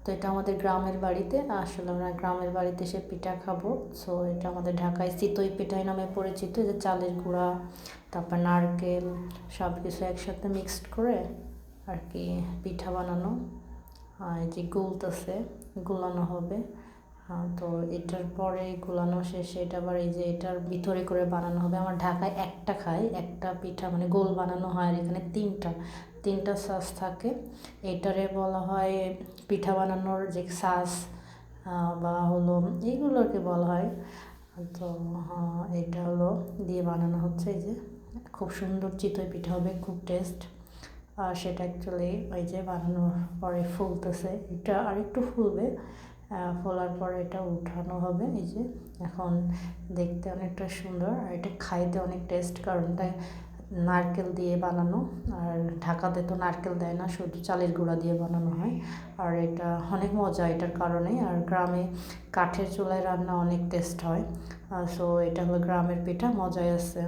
তো এটা আমাদের গ্রামের বাড়িতে, আসলে আমরা গ্রামের বাড়িতে এসে পিঠা খাবো। সো এটা আমাদের ঢাকায় চিতই পিঠাই নামে পরিচিত, যে চালের গুঁড়া, তারপর নারকেল সব কিছু একসাথে মিক্সড করে আর কি পিঠা বানানো। এই যে গুলতেছে, গুলানো হবে। তো এটার পরে গুলানো শেষে এটা আবার এই যে এটার ভিতরে করে বানানো হবে। আমার ঢাকায় একটা খাই, একটা পিঠা মানে গোল বানানো হয়, আর এখানে তিনটা সাজ থাকে। এটারে বলা হয় পিঠা বানানোর যে সাজ, বা হলো এইগুলোকে বলা হয়। তো এটা হলো দিয়ে বানানো হচ্ছে। এই যে খুব সুন্দর চিতই পিঠা হবে, খুব টেস্ট। আর সেটা অ্যাকচুয়ালি ওই যে বানানোর পরে ফুলতেছে, এটা আরেকটু ফুলবে, ফোলার পরে এটা উঠানো হবে। এই যে এখন দেখতে অনেকটা সুন্দর, আর এটা খাইতে অনেক টেস্ট, কারণ এটা নারকেল দিয়ে বানানো। আর ঢাকাতে তো নারকেল দেয় না, শুধু চালের গুঁড়া দিয়ে বানানো হয়। আর এটা অনেক মজা এটার কারণে। আর গ্রামে কাঠের চুলায় রান্না অনেক টেস্ট হয়। সো এটা হলো গ্রামের পিঠা, মজাই আছে।